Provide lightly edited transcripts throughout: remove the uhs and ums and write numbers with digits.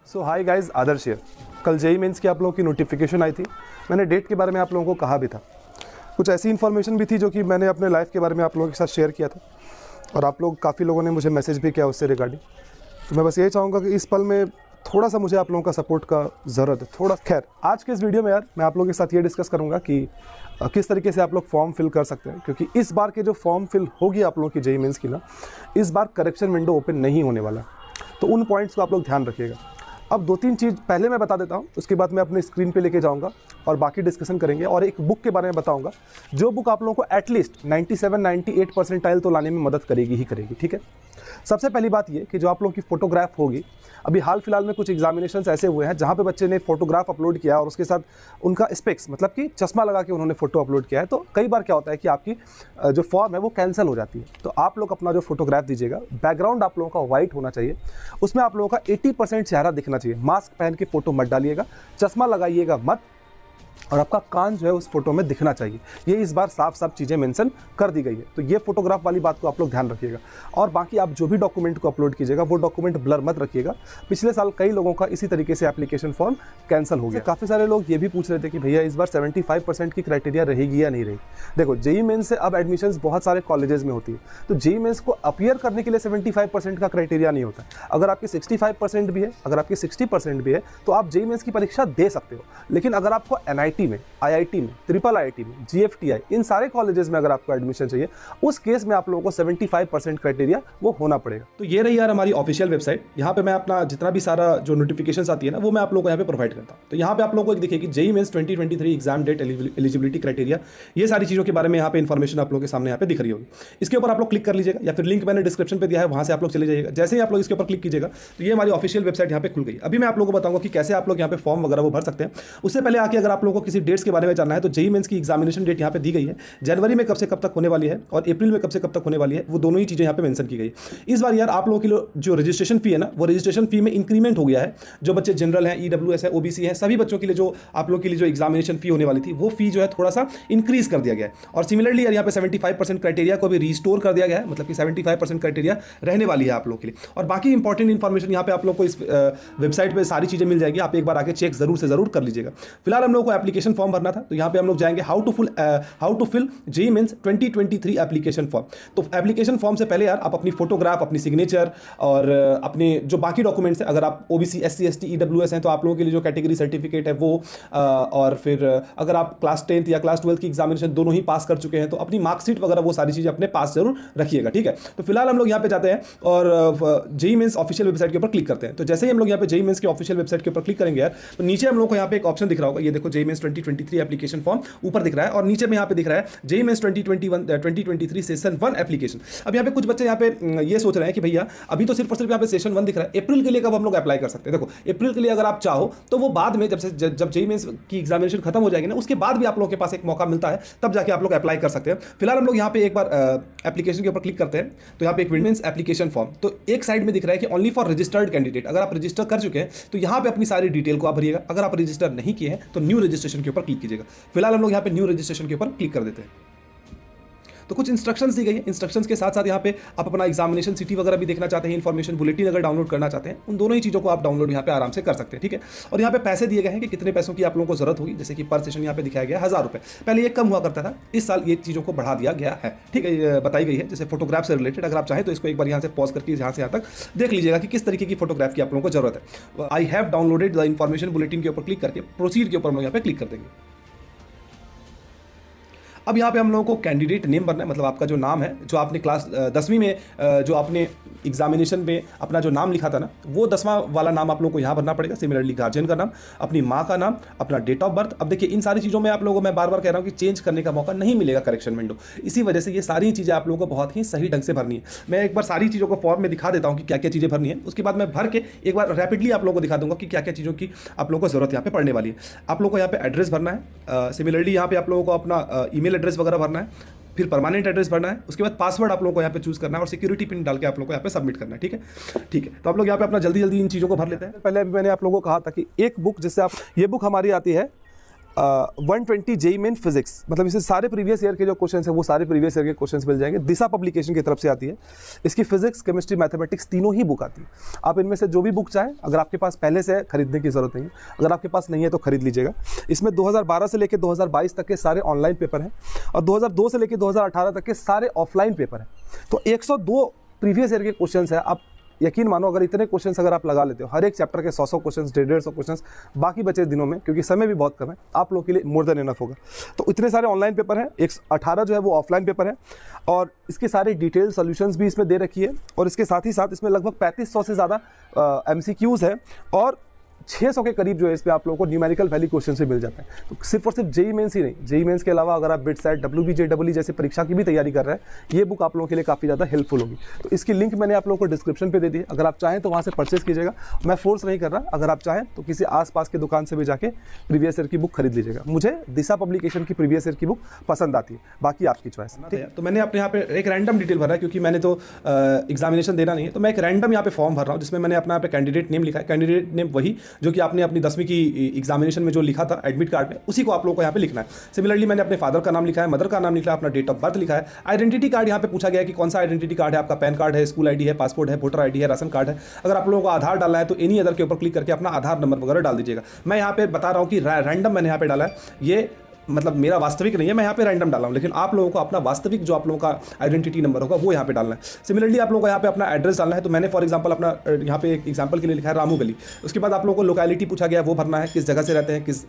So hi guys, Adarsh here. कल JEE mains की आप लोगों की नोटिफिकेशन आई थी। मैंने डेट के बारे में आप लोगों को कहा भी था। कुछ ऐसी इन्फॉर्मेशन भी थी जो कि मैंने अपने लाइफ के बारे में आप लोगों के साथ शेयर किया था और आप लोग काफ़ी लोगों ने मुझे मैसेज भी किया उससे रिगार्डिंग। तो मैं बस ये चाहूँगा कि इस पल में थोड़ा सा मुझे आप लोगों का सपोर्ट का ज़रूरत है थोड़ा। खैर, आज के इस वीडियो में यार मैं आप लोगों के साथ ये डिस्कस करूँगा कि किस तरीके से आप लोग फॉर्म फिल कर सकते हैं, क्योंकि इस बार के जो फॉर्म फिल होगी आप लोगों की जेई मेंस की ना, इस बार करेक्शन विंडो ओपन नहीं होने वाला। तो उन पॉइंट्स को आप लोग ध्यान रखिएगा। अब 2-3 चीज़ पहले मैं बता देता हूँ, उसके बाद मैं अपने स्क्रीन पे लेके जाऊँगा और बाकी डिस्कशन करेंगे। और एक बुक के बारे में बताऊँगा जो बुक आप लोगों को एटलीस्ट 97-98 परसेंटाइल तो लाने में मदद करेगी ही करेगी। ठीक है, सबसे पहली बात ये कि जो आप लोगों की फ़ोटोग्राफ होगी, अभी हाल फिलहाल में कुछ एग्जामिनेशंस ऐसे हुए हैं जहाँ पे बच्चे ने फोटोग्राफ अपलोड किया और उसके साथ उनका स्पेक्स मतलब कि चश्मा लगा के उन्होंने फोटो अपलोड किया है। तो कई बार क्या होता है कि आपकी जो फॉर्म है वो कैंसिल हो जाती है। तो आप लोग अपना जो फोटोग्राफ दीजिएगा, बैकग्राउंड आप लोगों का वाइट होना चाहिए, उसमें आप लोगों का 80% चेहरा दिखना चाहिए। मास्क पहन के फोटो मत डालिएगा, चश्मा लगाइएगा मत, और आपका कान जो है उस फोटो में दिखना चाहिए। ये इस बार साफ साफ चीज़ें मेंशन कर दी गई है। तो ये फोटोग्राफ वाली बात को आप लोग ध्यान रखिएगा। और बाकी आप जो भी डॉक्यूमेंट को अपलोड कीजिएगा वो डॉक्यूमेंट ब्लर मत रखिएगा। पिछले साल कई लोगों का इसी तरीके से एप्लीकेशन फॉर्म कैंसिल हो गया। काफ़ी सारे लोग ये भी पूछ रहे थे कि भैया इस बार 75% की क्राइटेरिया रहेगी या नहीं रहेगी। देखो, जेई मेंस से अब एडमिशन्स बहुत सारे कॉलेजेस में होती है, तो जेई मेंस को अपीयर करने के लिए 75% का क्राइटेरिया नहीं होता। अगर आपकी 65% भी है, अगर आपकी 60% भी है, तो आप जेई मेंस की परीक्षा दे सकते हो। लेकिन अगर आपको एनआईटी में, आईआईटी में, ट्रिपल आईआईटी में, जीएफटीआई, इन सारे कॉलेजेस में अगर आपको एडमिशन चाहिए, उस केस में आप लोगों को 75% क्राइटेरिया वो होना पड़ेगा। तो ये रही यार हमारी ऑफिशियल वेबसाइट। यहाँ पे मैं अपना जितना भी सारा जो नोटिफिकेशंस आती है ना, वो मैं आप लोगों को यहाँ पे प्रोवाइड करता हूँ। तो यहाँ पे आप लोगों को एक दिखेगी JEE Mains 2023 exam date, eligibility criteria, ये सारी चीज़ों के बारे में यहाँ पे इन्फॉर्मेशन आप लोगों के सामने यहाँ पे दिख रही होगी। इसके ऊपर आप लोग क्लिक कर लीजिएगा, या फिर लिंक मैंने डिस्क्रिप्शन पे दिया है, वहाँ से आप लोग चले जाइएगा। जैसे ही आप लोग इसके ऊपर क्लिक कीजिएगा तो ये हमारी ऑफिशियल वेबसाइट यहाँ पे खुल गई। अभी मैं आप लोगों को बताऊंगा कि कैसे आप लोग यहाँ पे फॉर्म वगैरह वो भर सकते हैं। उससे पहले आके अगर आप लोगों को किसी डेट्स के बारे में जानना है तो जेई मेंस की एग्जामिनेशन डेट यहाँ पे दी गई है। जनवरी में कब से कब तक होने वाली है और अप्रैल में कब से कब तक होने वाली है, वो दोनों ही चीज़ें यहाँ पे मेंशन की गई है। इस बार यार आप लोगों की जो रजिस्ट्रेशन फी है ना, वो रजिस्ट्रेशन फी में इंक्रीमेंट हो गया है। जो बच्चे जनरल हैं, ईडब्ल्यूएस है, ओबीसी है, सभी बच्चों के लिए जो आप लोग के लिए जो एग्जामिनेशन फी होने वाली थी, वो फी जो है थोड़ा सा इंक्रीज कर दिया गया है। और सिमिलरली यार यहाँ पे 75% क्राइटेरिया को भी रिस्टोर कर दिया गया है, मतलब कि 75% क्राइटेरिया रहने वाली है आप लोग के लिए। और बाकी इंपॉर्टेंट इन्फॉर्मेशन यहाँ पे आप लोग को इस वेबसाइट पर सारी चीज़ें मिल जाएगी। आप एक बार आके चेक जरूर से जरूर कर लीजिएगा। फिलहाल हम लोग को एप्लीकेशन फॉर्म भरना था, तो यहाँ पे हम लोग जाएंगे how to fill JEE Mains 2023 application form. तो एप्लीकेशन फॉर्म से पहले यार आप अपनी फोटोग्राफ, अपनी सिग्नेचर और अपने जो बाकी डॉक्यूमेंट्स हैं, अगर आप ओबीसी, एससी, एसटी, ईडब्ल्यूएस हैं तो आप लोगों के लिए जो कैटेगरी सर्टिफिकेट है वो, और फिर अगर आप क्लास 10th या क्लास 12th की एग्जामिनेशन दोनों ही पास कर चुके हैं तो अपनी मार्कशीट वगैरह वो सारी चीज़ें अपने पास जरूर रखिएगा। ठीक है, तो फिलहाल हम लोग यहाँ पे जाते हैं और जेई मेंस ऑफिशियल वेबसाइट के ऊपर क्लिक करते हैं। तो जैसे ही हम लोग यहाँ पे जेई मेंस की ऑफिशियल वेबसाइट के ऊपर क्लिक करेंगे यार, तो नीचे हम लोग को यहाँ पे एक ऑप्शन दिख रहा होगा, ये देखो जेई मेंस 2023 एप्लीकेशन फॉर्म ऊपर दिख रहा है, और नीचे में यहाँ पे दिख रहा है जेई मेंस 2023 सेशन 1 एप्लीकेशन। अब यहाँ पे कुछ बच्चे यहाँ पे ये सोच रहे हैं कि भैया अभी तो सिर्फ और सिर्फ यहाँ पे सेशन 1 दिख रहा है, अप्रैल के लिए कब हम लोग अप्लाई कर सकते हैं। देखो, अप्रैल के लिए अगर आप चाहो तो वो बाद में जब जेई मेंस की एग्जामिनेशन खत्म हो जाएगी ना, उसके बाद भी आप लोगों के पास एक मौका मिलता है, तब जाके आप लोग अप्लाई कर सकते हैं। फिलहाल हम लोग यहाँ पे एक बार एप्लीकेशन के ऊपर क्लिक करते हैं, तो यहाँ पे एक मेंस एप्लीकेशन फॉर्म, तो एक साइड में दिख रहा है कि ओनली फॉर रजिस्टर्ड कैंडिडेट। अगर आप रजिस्टर कर चुके हैं तो यहाँ पे अपनी सारी डिटेल को आप भरिएगा। अगर आप रजिस्टर नहीं किए हैं तो न्यू रजिस्ट्रेशन के ऊपर क्लिक कीजिएगा। फिलहाल हम लोग यहाँ पे न्यू रजिस्ट्रेशन के ऊपर क्लिक कर देते हैं। तो कुछ इंस्ट्रक्शंस दी गई हैं। इंस्ट्रक्शंस के साथ साथ यहाँ पे आप अपना एग्जामिनेशन सिटी वगैरह भी देखना चाहते हैं, इन्फॉर्मेशन बुलेटिन अगर डाउनलोड करना चाहते हैं, उन दोनों ही चीज़ों को आप डाउनलोड यहाँ पे आराम से कर सकते हैं। ठीक है, और यहाँ पे पैसे दिए गए हैं कि कितने पैसों की आप लोगों को जरूरत होगी। जैसे कि पर सेशन यहाँ पे दिखाया गया 1000 रुपये। पहले ये कम हुआ करता था, इस साल ये चीज़ों को बढ़ा दिया गया है। ठीक है, बताई गई है। जैसे फोटोग्राफ से रिलेटेड अगर आप चाहें तो इसको एक बार यहाँ से पॉज करके यहाँ से यहाँ तक देख लीजिएगा कि किस तरीके की फोटोग्राफ की आप लोगों को जरूरत है। I have downloaded the information bulletin के ऊपर क्लिक करके प्रोसीड के ऊपर हम लोग यहाँ पे क्लिक कर देंगे। अब यहाँ पे हम लोगों को कैंडिडेट नेम भरना है, मतलब आपका जो नाम है, जो आपने क्लास 10वीं में जो आपने एग्जामिनेशन में अपना जो नाम लिखा था ना, वो 10वां वाला नाम आप लोगों को यहाँ भरना पड़ेगा। सिमिलरली गार्जियन का नाम, अपनी माँ का नाम, अपना डेट ऑफ बर्थ। अब देखिए इन सारी चीज़ों में आप लोगों को मैं बार बार कह रहा हूँ कि चेंज करने का मौका नहीं मिलेगा करेक्शन विंडो। इसी वजह से ये सारी चीज़ें आप लोगों को बहुत ही सही ढंग से भरनी है। मैं एक बार सारी चीज़ों को फॉर्म में दिखा देता हूँ कि क्या क्या चीज़ें भरनी है, उसके बाद मैं भर के एक बार रैपिडली आप लोगों को दिखा दूंगा कि क्या क्या चीज़ों की आप लोगों को जरूरत यहाँ पे पड़ने वाली है। आप लोगों को यहाँ पे एड्रेस भरना है। सिमिलरली यहाँ पे आप लोगों को अपना ईमेल एड्रेस वगैरह भरना है, फिर परमानेंट एड्रेस भरना है, उसके बाद पासवर्ड आप लोगों को यहाँ पे चूज करना है और सिक्योरिटी पिन डाल के आप लोगों को यहाँ पे सबमिट करना है। ठीक है, ठीक है। तो आप लोग यहाँ पे अपना जल्दी जल्दी इन चीज़ों को भर लेते हैं। पहले अभी मैंने आप लोगों को कहा था कि एक बुक, जिससे आप, ये बुक हमारी आती है 120 जेई मेन फिजिक्स, मतलब इससे सारे प्रीवियस ईयर के जो क्वेश्चन है वो सारे प्रीवियस ईयर के क्वेश्चन मिल जाएंगे। दिशा पब्लिकेशन की तरफ से आती है। इसकी फिजिक्स, केमिस्ट्री, मैथमेटिक्स तीनों ही बुक आती है। आप इनमें से जो भी बुक चाहें, अगर आपके पास पहले से है खरीदने की जरूरत नहीं है, अगर आपके पास नहीं है तो खरीद लीजिएगा। इसमें 2012 से लेकर 2022 तक के सारे ऑनलाइन पेपर हैं और 2002 से लेकर 2018 तक के सारे ऑफलाइन पेपर हैं। तो 102 प्रीवियस ईयर के क्वेश्चन है। आप यकीन मानो, अगर इतने क्वेश्चंस अगर आप लगा लेते हो, हर एक चैप्टर के 100 क्वेश्चंस, 150 क्वेश्चंस बाकी बचे दिनों में, क्योंकि समय भी बहुत कम है, आप लोगों के लिए मोर देन इनफ होगा। तो इतने सारे ऑनलाइन पेपर हैं, 118 जो है वो ऑफलाइन पेपर है और इसके सारे डिटेल सॉल्यूशंस भी इसमें दे रखी है। और इसके साथ ही साथ इसमें लगभग 3500 से ज़्यादा MCQs है और 600 के करीब जो है इसमें आप लोगों को न्यूमेरिकल वैल्यू क्वेश्चन से मिल जाता है। तो सिर्फ और सिर्फ जेई मेंस ही नहीं, जेई मेंस के अलावा अगर आप बिट सेट, WBJEE जैसे परीक्षा की भी तैयारी कर रहे हैं, ये बुक आप लोगों के लिए काफ़ी ज़्यादा हेल्पफुल होगी। तो इसकी लिंक मैंने आप लोगों को डिस्क्रिप्शन पे दे दी है, अगर आप चाहें तो वहाँ से परचेज कीजिएगा। मैं फोर्स नहीं कर रहा, अगर आप चाहें तो किसी आसपास की दुकान से भी जाके प्रीवियस ईयर की बुक खरीद लीजिएगा। मुझे दिशा पब्लिकेशन की प्रीवियस ईयर की बुक पसंद आती है, बाकी आपकी चॉइस है। तो मैंने अपने यहाँ पे एक रैंडम डिटेल भरा है, क्योंकि मैंने तो एग्जामिनेशन देना नहीं है, तो मैं एक रैंडम यहाँ पे फॉर्म भर रहा हूँ, जिसमें मैंने अपना यहाँ पे कैंडिडेट नेम लिखा है। कैंडिडेट नेम वही जो कि आपने अपनी 10वीं की एग्जामिनेशन में जो लिखा था एडमिट कार्ड में, उसी को आप लोगों को यहाँ पे लिखना है। सिमिलरली मैंने अपने फादर का नाम लिखा है, मदर का नाम लिखा है, अपना डेट ऑफ बर्थ लिखा है। आइडेंटिटी कार्ड यहाँ पे पूछा गया है कि कौन सा आइडेंटिटी कार्ड है आपका, पैन कार्ड है, स्कूल आईडी है, पासपोर्ट है, वोटर आईडी है, राशन कार्ड है। अगर आप लोगों को आधार डालना है तो एनी अदर के ऊपर क्लिक करके अपना आधार नंबर वगैरह डाल दीजिएगा। मैं यहाँ पे बता रहा हूँ कि रैंडम मैंने यहाँ पे डाला है, ये मतलब मेरा वास्तविक नहीं है, मैं यहाँ पे रैंडम डाला हूँ, लेकिन आप लोगों को अपना वास्तविक जो आप लोगों का आइडेंटिटी नंबर होगा वो यहाँ पे डालना है। सिमिलरली आप लोगों को यहाँ पे अपना एड्रेस डालना है। तो मैंने फॉर एग्जांपल अपना यहाँ पे एक एग्जांपल के लिए लिखा है रामू गली। उसके बाद आप लोगों को लोकेलिटी पूछा गया है, वो भरना है, किस जगह से रहते हैं, किस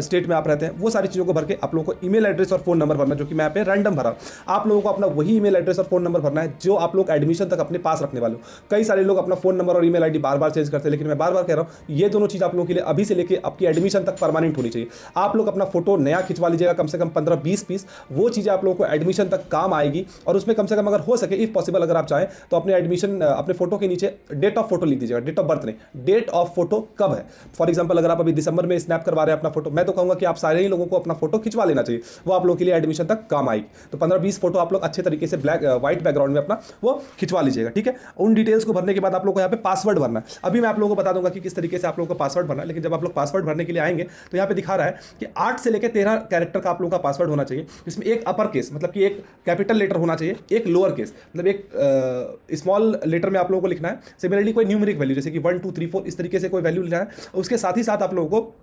स्टेट में आप रहते हैं, वो सारी चीज़ों को भर के आप लोगों को ईमेल एड्रेस और फोन नंबर भरना है, जो कि मैं यहाँ पे रैंडम भरा। आप लोगों को अपना वही ईमेल एड्रेस और फोन नंबर भरना है जो आप लोग एडमिशन तक अपने पास रखने वाले हो। कई सारे लोग अपना फोन नंबर और ईमेल आईडी बार बार चेंज करते हैं, लेकिन मैं बार बार कह रहा हूँ ये दोनों चीज़ आप लोगों के लिए अभी से लेकर आपकी एडमिशन तक परमानेंट होनी चाहिए। आप लोग अपना फोटो नया खिंचवा लीजिएगा, कम से कम 15-20 पीस, वो चीज़ें आप लोगों को एडमिशन तक काम आएगी। और उसमें कम से कम अगर हो सके, इफ पॉसिबल अगर आप चाहें तो अपने एडमिशन अपने फोटो के नीचे डेट ऑफ फोटो लिख दीजिएगा, डेट ऑफ बर्थ नहीं, डेट ऑफ फोटो कब है। फॉर एग्जांपल अगर आप अभी दिसंबर में स्नैप करवा रहे हैं अपना फोटो, मैं तो कहूँगा कि आप सारे ही लोगों को अपना फोटो खिंचवा लेना चाहिए, वो आप लोगों के लिए एडमिशन तक काम आएगी। तो 15-20 फोटो आप लोग अच्छे तरीके से व्हाइट बैकग्राउंड में अपना वो खिंचवा लीजिएगा, ठीक है। उन डिटेल्स को भरने के बाद आप लोग को यहाँ पे पासवर्ड भरना है। अभी मैं आप लोगों को बता दूंगा कि किस तरीके से आप लोगों को पासवर्ड भरना है, लेकिन जब आप लोग पासवर्ड भरने के लिए आएंगे तो यहाँ पे दिखा रहा है कि 8 से लेकर 13 कैरेक्टर का आप लोगों का पासवर्ड होना चाहिए। इसमें एक अपर केस मतलब कि एक कैपिटल लेटर होना चाहिए, एक लोअर केस मतलब एक स्मॉल लेटर में आप लोगों को लिखना है। सिमिलरली कोई न्यूमेरिक वैल्यू जैसे कि 1 2 3 4 इस तरीके से कोई वैल्यू लिखना है। उसके साथ ही साथ आप लोगों को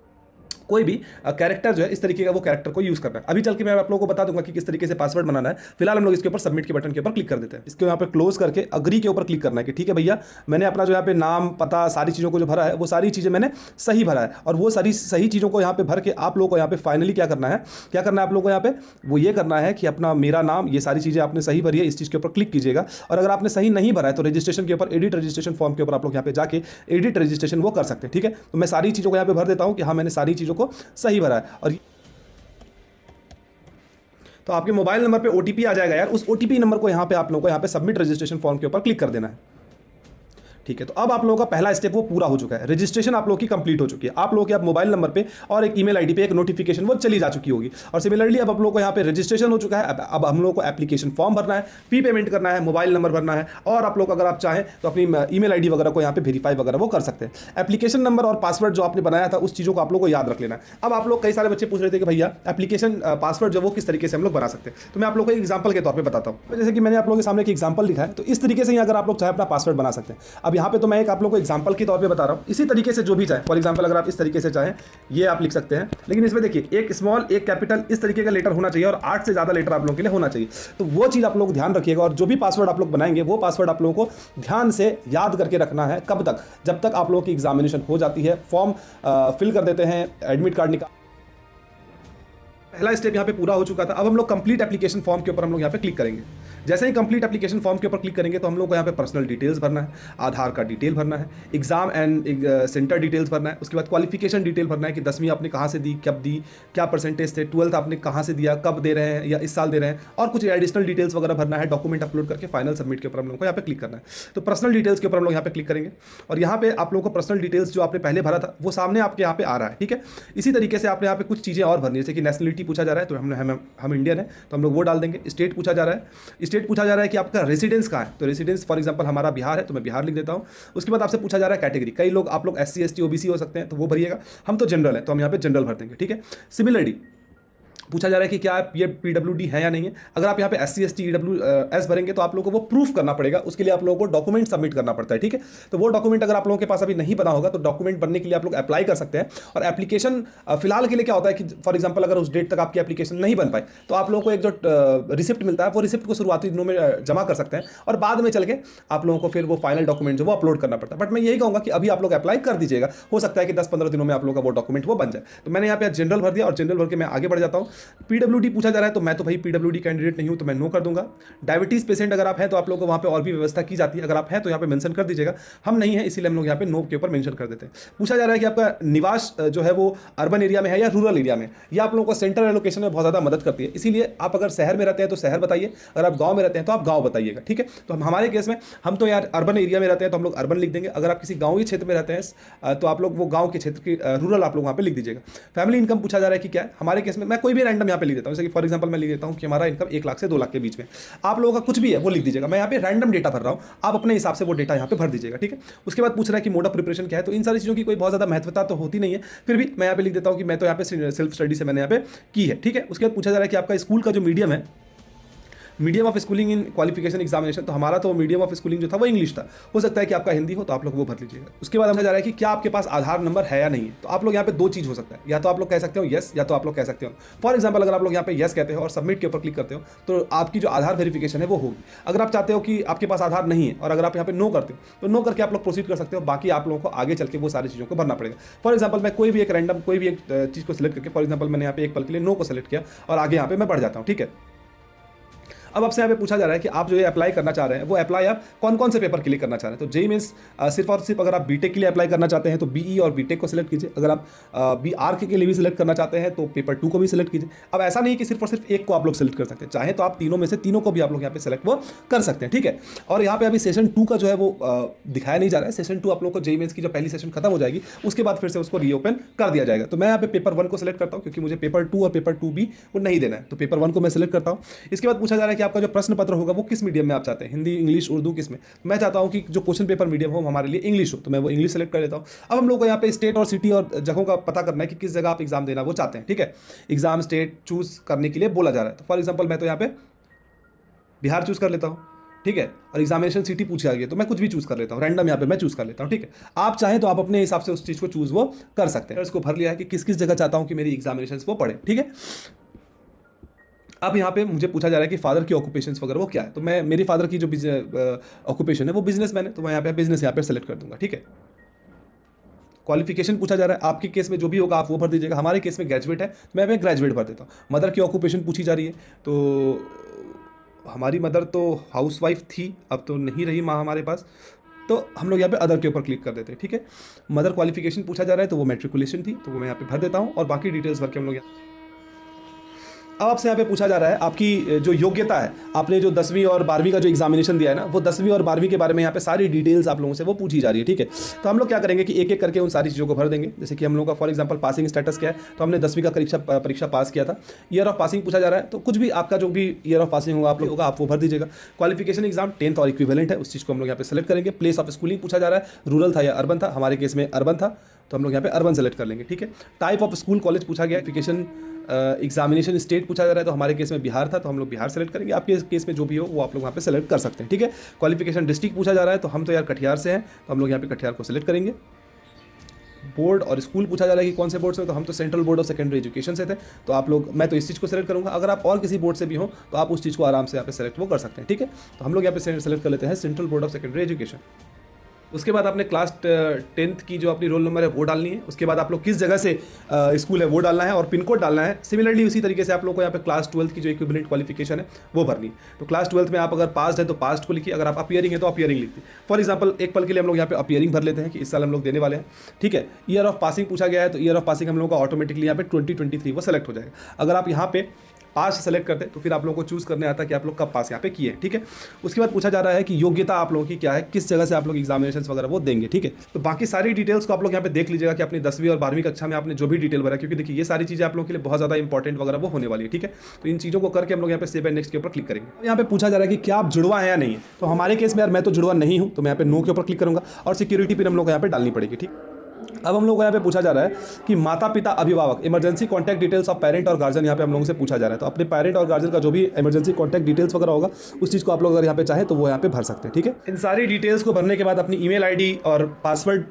कोई भी कैरेक्टर जो है इस तरीके का वो कैरेक्टर को यूज करना है। अभी चल के मैं आप लोगों को बता दूंगा कि किस तरीके से पासवर्ड बनाना है। फिलहाल हम लोग इसके ऊपर सबमिट के बटन के ऊपर क्लिक कर देते हैं। इसके यहाँ पे क्लोज करके अग्री के ऊपर क्लिक करना है कि ठीक है भैया, मैंने अपना जो यहाँ पे नाम, पता, सारी चीज़ों को जो भरा है वो सारी चीज़ें मैंने सही भरा है। और वो सारी सही चीज़ों को यहाँ पे भर के आप लोगों को यहाँ पे फाइनली क्या करना है आप लोगों को यहाँ पे वो ये करना है कि अपना मेरा नाम, ये सारी चीज़ें आपने सही भरी है, इस चीज़ के ऊपर क्लिक कीजिएगा। और अगर आपने सही नहीं भरा है तो रजिस्ट्रेशन के ऊपर, एडिट रजिस्ट्रेशन फॉर्म के ऊपर आप लोग यहाँ पे जाके एडिट रजिस्ट्रेशन वो कर सकते हैं, ठीक है। तो मैं सारी चीज़ों को यहाँ पे भर देता हूँ कि हाँ मैंने सारी चीज़ों को सही भरा है। और तो आपके मोबाइल नंबर पे ओटीपी आ जाएगा यार, उस ओटीपी नंबर को यहाँ पे आप लोगों को यहाँ पे सबमिट रजिस्ट्रेशन फॉर्म के ऊपर क्लिक कर देना है, ठीक है। तो अब आप लोगों का पहला स्टेप वो पूरा हो चुका है, रजिस्ट्रेशन आप लोगों की कंप्लीट हो चुकी है। आप लोगों के अब मोबाइल नंबर पे और एक ईमेल आईडी पे एक नोटिफिकेशन वो चली जा चुकी होगी। और सिमिलरली अब आप लोगों को यहाँ पे रजिस्ट्रेशन हो चुका है। अब हम लोगों को एप्लीकेशन फॉर्म भरना है, फी पेमेंट करना है, मोबाइल नंबर भरना है, और आप लोग अगर आप चाहें तो अपनी ईमेल आईडी वगैरह को यहाँ पे वेरीफाई वगैरह वो कर सकते हैं। एप्लीकेशन नंबर और पासवर्ड जो आपने बनाया था उस चीज़ों को आप लोग को याद रख लेना है। अब आप लोग, कई सारे बच्चे पूछ रहे थे कि भैया एप्लीकेशन पासवर्ड जो वो किस तरीके से हम लोग बना सकते हैं, तो मैं आप लोग को एक एग्जाम्पल के तौर पर बताता हूँ। जैसे कि मैंने आप लोगों के सामने एक एग्जाम्पल लिखा है, तो इस तरीके से ही अगर आप लोग चाहे अपना पासवर्ड बना सकते हैं। अब यहाँ पे तो मैं एक आप लोग को एग्जांपल के तौर पे बता रहा हूँ, इसी तरीके से जो भी चाहे, फॉर एग्जांपल अगर आप इस तरीके से चाहें ये आप लिख सकते हैं, लेकिन इसमें देखिए एक स्मॉल एक कैपिटल इस तरीके का लेटर होना चाहिए और 8 से ज़्यादा लेटर आप लोगों के लिए होना चाहिए। तो वो चीज़ आप लोग ध्यान रखिएगा। और जो भी पासवर्ड आप लोग बनाएंगे वो पासवर्ड आप लोगों को ध्यान से याद करके रखना है। कब तक? जब तक आप लोगों की एग्जामिनेशन हो जाती है, फॉर्म फिल कर देते हैं, एडमिट कार्ड निकाल। पहला स्टेप यहाँ पे पूरा हो चुका था। अब हम लोग कंप्लीट एप्लीकेशन फॉर्म के ऊपर हम लोग यहाँ पे क्लिक करेंगे। जैसे ही कंप्लीट एप्लीकेशन फॉर्म के ऊपर क्लिक करेंगे तो हम लोग को यहाँ पे पर्सनल डिटेल्स भरना है, आधार का डिटेल भरना है, एग्जाम एंड सेंटर डिटेल्स भरना है, उसके बाद क्वालिफिकेशन डिटेल भरना है कि 10वीं आपने कहाँ से दी, कब दी, क्या परसेंटेज थे, 12th आपने कहाँ से दिया, कब दे रहे हैं या इस साल दे रहे हैं, और कुछ एडिशनल डिटेल्स वगैरह भरना है। डॉक्यूमेंट अपलोड करके फाइनल सबमिट के ऊपर हम लोग को यहाँ पे क्लिक करना है। तो पर्सनल डिटेल्स के ऊपर हम लोग यहाँ पे क्लिक करेंगे और यहाँ पे आप लोगों को पर्सनल डिटेल्स जो आपने पहले भरा था वो सामने आपके यहाँ पे आ रहा है, ठीक है। इसी तरीके से आपने यहाँ पे कुछ चीज़ें और भरनी है, जैसे कि नेशनलिटी पूछा जा रहा है तो हम इंडियन है तो हम लोग वो डाल देंगे। स्टेट पूछा जा रहा है, स्टेट पूछा जा रहा है कि आपका रेसिडेंस कहाँ है, तो रेसिडेंस फॉर एग्जांपल हमारा बिहार है तो मैं बिहार लिख देता हूँ। उसके बाद आपसे पूछा जा रहा है कैटेगरी, कई लोग आप लोग SC ST OBC हो सकते हैं तो वो भरिएगा, हम तो जनरल है तो हम यहाँ पे जनरल भर देंगे, ठीक है। सिमिलरली पूछा जा रहा है कि क्या आप ये PWD है या नहीं है। अगर आप यहाँ पे SC ST EWS भरेंगे तो आप लोगों को वो प्रूफ करना पड़ेगा, उसके लिए आप लोगों को डॉक्यूमेंट सबमिट करना पड़ता है, ठीक है। तो वो डॉक्यूमेंट अगर आप लोगों के पास अभी नहीं बना होगा तो डॉक्यूमेंट बनने के लिए आप लोग अप्लाई कर सकते हैं। और एप्लीकेशन फिलहाल के लिए क्या होता है कि फॉर एग्जाम्पल अगर उस डेट तक आपकी एप्लीकेशन नहीं बन पाई तो आप लोगों को एक जो रिसिप्ट मिलता है वो रिसिप्ट को शुरुआती दिनों में जमा कर सकते हैं और बाद में चल के आप लोगों को फिर वो फाइनल डॉक्यूमेंट जो वो अपलोड करना पड़ता है। बट मैं यही कहूँगा कि अभी आप लोग अप्लाई कर दीजिएगा, हो सकता है कि 10-15 दिनों में आप लोगों का वो डॉक्यूमेंट वो बन जाए। तो मैंने यहाँ पे जनरल भर दिया और जनरल भर के मैं आगे बढ़ जाता हूँ। PWD पूछा जा रहा है तो मैं तो भाई PWD कैंडिडेट नहीं हूं तो मैं नो कर दूंगा। डायबिटीज पेशेंट अगर आप हैं तो आप लोगों को वहां पे और भी व्यवस्था की जाती है, अगर आप हैं तो यहाँ पे मेंशन कर दीजिएगा, हम नहीं है इसीलिए हम लोग यहाँ पे नो के ऊपर मेंशन कर देते हैं। पूछा जा रहा है कि आपका निवास जो है वो अर्बन एरिया में है या रूरल एरिया में, या आप लोगों को सेंट्रल एलोकेशन में बहुत ज़्यादा मदद करती है, इसीलिए आप अगर शहर में रहते हैं तो शहर बताइए, अगर आप गाँव में रहते हैं तो आप गाँव बताइएगा, ठीक है। तो हमारे केस में हम तो यार अर्बन एरिया में रहते हैं तो हम लोग अर्बन लिख देंगे, अगर आप किसी गाँव के क्षेत्र में रहते हैं तो आप लोग वो गाँव के क्षेत्र की रूरल आप लोग वहाँ पे लिख दीजिएगा। फैमिली इनकम पूछा जा रहा है कि क्या है, हमारे केस में मैं कोई भी रैंडम यहाँ पे लिख देता हूँ, जैसे कि फॉर एग्जाम्पल मैं लिख देता हूँ कि हमारा इनकम 1 लाख से 2 लाख के बीच में, आप लोगों का कुछ भी है वो लिख दीजिएगा, मैं यहाँ पे रैंडम डेटा भर रहा हूँ, आप अपने हिसाब से वो डेटा यहाँ पे भर दीजिएगा, ठीक है। उसके बाद पूछ रहा है कि मोड ऑफ प्रिपरेशन क्या है, तो इन सारी चीज़ों की कोई बहुत ज़्यादा महत्वता तो होती नहीं है, फिर भी मैं यहाँ पे लिख देता हूँ कि मैं तो यहाँ पे सेल्फ स्टडी से मैंने यहाँ पे की है, ठीक है। उसके बाद पूछा जा रहा है कि आपका स्कूल का जो मीडियम है, medium of schooling in qualification examination, तो हमारा तो मीडियम ऑफ स्कूलिंग जो था वो इंग्लिश था, हो सकता है कि आपका हिंदी हो तो आप लोग वो भर लीजिएगा। उसके बाद हमें जा रहा है कि क्या आपके पास आधार नंबर है या नहीं है, तो आप लोग यहाँ पे 2 चीज़ हो सकता है, या तो आप लोग कह सकते हो यस, या तो आप लोग कह सकते हो। फॉर एग्जाम्पल अगर आप लोग यहाँ पे यस कहते हो और सबमिट के ऊपर क्लिक करते हो तो आपकी जो आधार वेरिफिकेशन है वो होगी। अगर आप चाहते हो कि आपके पास आधार नहीं है और अगर आप यहाँ पे नो करते हो तो नो करके आप लोग प्रोसीड कर सकते हो, बाकी आप लोगों को आगे चल के वो सारी चीज़ों को भरना पड़ेगा। फॉर एग्जाम्पल मैं कोई भी एक रैंडम कोई भी एक चीज़ को सिलेक्ट करके, फॉर एग्जाम्पल मैंने यहाँ पे एक पल के लिए नो को सिलेक्ट किया और आगे यहाँ पे मैं बढ़ जाता हूँ, ठीक है। अब आपसे यहाँ पे पूछा जा रहा है कि आप जो ये अप्लाई करना चाह रहे हैं वो अप्लाई आप कौन कौन से पेपर के लिए करना चाह रहे हैं, तो जेईई मेंस सिर्फ और सिर्फ अगर आप बीटेक के लिए अप्लाई करना चाहते हैं तो बीई और बीटेक को सिलेक्ट कीजिए, अगर आप बीआरके के लिए भी सिलेक्ट करना चाहते हैं तो पेपर 2 को भी सिलेक्ट कीजिए। अब ऐसा नहीं कि सिर्फ और सिर्फ एक को आप लोग सिलेक्ट कर सकते हैं, चाहे तो आप तीनों में से तीनों को भी आप लोग यहाँ पे सिलेक्ट वो कर सकते हैं, ठीक है। और यहाँ पे अभी सेशन 2 का जो है वो दिखाया नहीं जा रहा है, सेशन 2 आप लोग को जेईई मेंस की जो पहली सेशन खत्म हो जाएगी उसके बाद फिर से उसको रीओपन कर दिया जाएगा। तो मैं यहाँ पे पेपर 1 को सिलेक्ट करता हूँ क्योंकि मुझे पेपर 2 और पेपर 2B वो नहीं देना है, तो पेपर 1 को मैं सिलेक्ट करता हूँ। इसके बाद पूछा जा रहा है कि आपका जो प्रश्न पत्र होगा वो किस मीडियम में आप चाहते हैं, हिंदी, इंग्लिश, उर्दू, किस में। मैं चाहता हूं कि जो क्वेश्चन पेपर मीडियम हो हमारे लिए इंग्लिश हो, तो मैं वो इंग्लिश सेलेक्ट कर लेता हूं। अब हम लोग को यहाँ पे स्टेट और सिटी और जगहों का पता करना है कि किस जगह आप एग्जाम देना वो चाहते हैं, ठीक है। एग्जाम स्टेट चूज करने के लिए बोला जा रहा है, तो फॉर एग्जाम्पल मैं तो यहाँ पे बिहार चूज कर लेता हूँ, ठीक है। और एग्जामिनेशन सिटी पूछा गया तो मैं कुछ भी चूज कर लेता हूँ, रैंडम यहाँ पे मैं चूज कर लेता हूँ, ठीक है। आप चाहें तो आप अपने हिसाब से उस चीज़ को चूज वो कर सकते हैं। इसको भर लिया है कि किस किस जगह चाहता हूँ कि मेरी एग्जामिनेशन वो पढ़े, ठीक है। अब यहाँ पे मुझे पूछा जा रहा है कि फादर की ऑक्यूपेशंस वगैरह वो क्या है, तो मैं मेरी फादर की जो ऑक्यूपेशन है वो बिजनेसमैन है, तो मैं यहाँ पे बिजनेस यहाँ पे सेलेक्ट कर दूंगा, ठीक है। क्वालिफिकेशन पूछा जा रहा है, आपके केस में जो भी होगा आप वो भर दीजिएगा, हमारे केस में ग्रेजुएट है तो मैं ग्रेजुएट भर देता हूँ। मदर की ऑक्यूपेशन पूछी जा रही है, तो हमारी मदर तो हाउसवाइफ थी, अब तो नहीं रही माँ हमारे पास, तो हम लोग यहाँ पे अदर के ऊपर क्लिक कर देते हैं, ठीक है। मदर क्वालिफिकेशन पूछा जा रहा है तो वो मैट्रिकुलेशन थी, तो वो मैं यहाँ पे भर देता हूँ और बाकी डिटेल्स भर के हम लोग अब आपसे यहाँ पे पूछा जा रहा है आपकी जो योग्यता है, आपने जो 10वीं और 12वीं का जो एग्जामिनेशन दिया है ना, वो 10वीं और 12वीं के बारे में यहाँ पे सारी डिटेल्स आप लोगों से वो पूछी जा रही है, ठीक है। तो हम लोग क्या करेंगे कि एक एक करके उन सारी चीज़ों को भर देंगे। जैसे कि हम लोग का फॉर एग्जांपल पासिंग स्टेटस क्या है, तो हमने 10वीं का परीक्षा पास किया था। ईयर ऑफ पासिंग पूछा जा रहा है, तो कुछ भी आपका जो भी ईयर ऑफ पासिंग होगा आप लोग होगा आप वो भर दीजिएगा। क्वालिफिकेशन एग्जाम 10th और इक्विवेलेंट है, उस चीज़ को हम लोग यहाँ पे सेलेक्ट करेंगे। प्लेस ऑफ स्कूलिंग पूछा जा रहा है, रूरल था या अर्बन था, हमारे केस में अर्बन था, तो हम लोग यहाँ पे अर्बन सेलेक्ट कर लेंगे, ठीक है। टाइप ऑफ स्कूल कॉलेज पूछा गया, एजुकेशन एग्जामिनेशन स्टेट पूछा जा रहा है, तो हमारे केस में बिहार था, तो हम लोग बिहार सेलेक्ट करेंगे। आपके केस में जो भी हो वो आप लोग वहाँ पे सेलेक्ट कर सकते हैं, ठीक है। क्वालिफिकेशन डिस्ट्रिक्ट पूछा जा रहा है, तो हम तो यार कटिहार से हैं, तो हम लोग यहाँ पे कटिहार को सिलेक्ट करेंगे। बोर्ड और स्कूल पूछा जा रहा है कि कौन से बोर्ड से, तो हम तो central board of secondary education से थे, तो आप लोग मैं तो इस चीज़ को सेलेक्ट करूँगा। अगर आप और किसी बोर्ड से भी हो तो आप उस चीज़ को आराम से यहाँ पे सेलेक्ट वो कर सकते हैं, ठीक है। तो हम लोग यहाँ पे सेलेक्ट कर लेते हैं central board of secondary education. उसके बाद आपने क्लास 10th की जो अपनी रोल नंबर है वो डालनी है। उसके बाद आप लोग किस जगह से स्कूल है वो डालना है और पिन कोड डालना है। सिमिलरली उसी तरीके से आप लोग को यहाँ पे क्लास 12th की जो इक्विवेलेंट क्वालिफिकेशन है वो भरनी है। तो क्लास 12th में आप अगर पास्ड है तो पास्ड को लिखिए, अगर आप अपीयरिंग है तो अपीयरिंग लिखिए। फॉर एग्जाम्पल एक पल के लिए हम लोग यहाँ पे अपीयरिंग भर लेते हैं कि इस साल हम लोग देने वाले हैं, ठीक है। ईयर ऑफ पासिंग पूछा गया है, तो ईयर ऑफ पासिंग हम लोग का ऑटोमेटिकली यहाँ पे 2023 वो सेलेक्ट हो जाएगा। अगर आप यहाँ पे पास सेलेक्ट करते हैं तो फिर आप लोगों को चूज़ करने आता है कि आप लोग कब पास यहाँ पे किए हैं, ठीक है। उसके बाद पूछा जा रहा है कि योग्यता आप लोगों की क्या है, किस जगह से आप लोग एग्जामिनेशन वगैरह वो देंगे, ठीक है। तो बाकी सारी डिटेल्स को आप लोग यहाँ पे देख लीजिएगा कि अपनी 10वीं और 12वीं कक्षा में आपने जो भी डिटेल भरा, क्योंकि देखिए ये सारी चीज़ें आप लोगों के लिए बहुत ज़्यादा इंपॉर्टेंट वगैरह वो होने वाली है, ठीक है। तो इन चीज़ों को करके हम लोग यहाँ पे सेव एंड नेक्स्ट के ऊपर क्लिक करेंगे। यहाँ पे पूछा जा रहा है कि क्या आप जुड़वा है या नहीं है। तो हमारे केस में यार मैं तो जुड़वा नहीं हूँ, तो मैं यहाँ पे नो के ऊपर क्लिक करूँगा और सिक्योरिटी पिन हम लोग यहाँ पे डालनी पड़ेगी, ठीक। अब हम लोग को यहाँ पे पूछा जा रहा है कि माता पिता अभिभावक emergency contact details of parent और गार्जियन यहाँ पे हम लोगों से पूछा जा रहा है। तो अपने पेरेंट और गार्जियन का जो भी इमरजेंसी कॉन्टैक्ट डिटेल्स वगैरह होगा उस चीज़ को आप लोग अगर यहाँ पे चाहे तो वो यहाँ पे भर सकते हैं, ठीक है। इन सारी डिटेल्स को भरने के बाद अपनी ईमेल आईडी और पासवर्ड,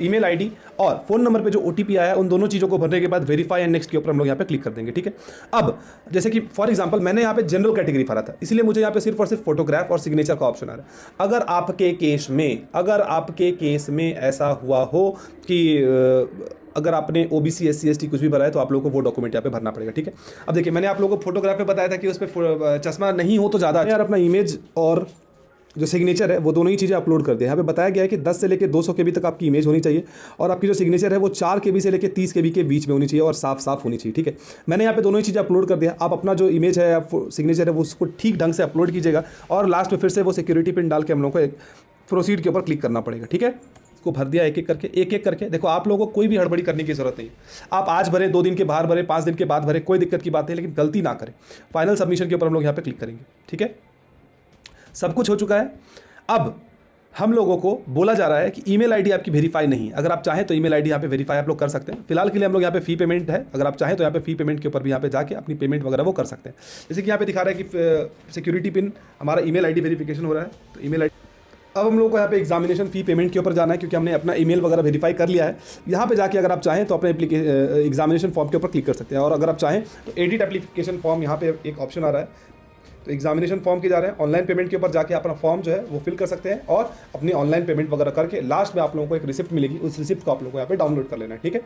ईमेल आईडी और फोन नंबर पे जो ओटीपी आया उन दोनों चीज़ों को भरने के बाद वेरीफाई एंड नेक्स्ट के ऊपर हम लोग यहाँ पे क्लिक कर देंगे, ठीक है। अब जैसे कि फॉर एग्जांपल मैंने यहाँ पे जनरल कैटेगरी भरा था, इसलिए मुझे यहाँ पे सिर्फ और सिर्फ फोटोग्राफ और सिग्नेचर का ऑप्शन आ रहा है। अगर आपके केस में ऐसा हुआ हो कि अगर आपने ओबीसी SC ST कुछ भी भरा है तो आप लोगों को वो डॉक्यूमेंट यहाँ पे भरना पड़ेगा, ठीक है। अब देखिए मैंने आप लोगों को फोटोग्राफ में बताया था कि उस पर चश्मा नहीं हो तो ज़्यादा यार, अपना इमेज और जो सिग्नेचर है वो दोनों ही चीज़ें अपलोड कर दिया। यहाँ पे बताया गया है कि 10 से लेकर 200 KB तक आपकी इमेज होनी चाहिए और आपकी जो सिग्नेचर है वो 4 KB से लेकर 30 KB के बीच में होनी चाहिए और साफ होनी चाहिए, ठीक है। मैंने यहाँ पे दोनों ही चीज़ें अपलोड कर दिया। आप अपना जो इमेज है या सिग्नेचर है वो उसको ठीक ढंग से अपलोड कीजिएगा और लास्ट में फिर से वो सिक्योरिटी पिन डाल के हम लोग को एक प्रोसीड के ऊपर क्लिक करना पड़ेगा, ठीक है। इसको भर दिया एक एक करके। देखो आप लोगों को कोई भी हड़बड़ी करने की जरूरत नहीं है। आप आज भरे, 2 दिन के बाहर भरे, 5 दिन के बाद भरे, कोई दिक्कत की बात नहीं, लेकिन गलती ना करें। फाइनल सबमिशन के ऊपर हम लोग यहाँ पे क्लिक करेंगे, ठीक है। सब कुछ हो चुका है। अब हम लोगों को बोला जा रहा है कि ईमेल आईडी आपकी वेरीफाई नहीं है। अगर आप चाहें तो ईमेल आईडी यहाँ पे वेरीफाई आप लोग कर सकते हैं। फिलहाल के लिए हम लोग यहाँ पे फी पेमेंट है, अगर आप चाहें तो यहाँ पे फी पेमेंट के ऊपर भी यहाँ पे जाके अपनी पेमेंट वगैरह वो कर सकते हैं। जैसे कि यहाँ पे दिखा रहा है कि सिक्योरिटी पिन हमारा ईमेल आईडी वेरिफिकेशन हो रहा है, तो ईमेल आईडी। अब हम लोग को यहाँ पे एग्जामिनेशन फी पेमेंट के ऊपर जाना है क्योंकि हमने अपना ईमेल वगैरह वेरीफाई कर लिया है। यहाँ पे जाके अगर आप चाहें तो अपने एग्जामिनेशन फॉर्म के ऊपर क्लिक कर सकते हैं और अगर आप चाहें तो एडिट एप्लीकेशन फॉर्म यहाँ पे एक ऑप्शन आ रहा है, तो एग्जामिनेशन फॉर्म के जा रहे हैं। ऑनलाइन पेमेंट के ऊपर जाके अपना फॉर्म जो है वो फिल कर सकते हैं और अपनी ऑनलाइन पेमेंट वगैरह करके लास्ट में आप लोगों को एक रिसिप्ट मिलेगी, उस रिसिप्ट को आप लोगों को यहाँ पे डाउनलोड कर लेना है, ठीक है।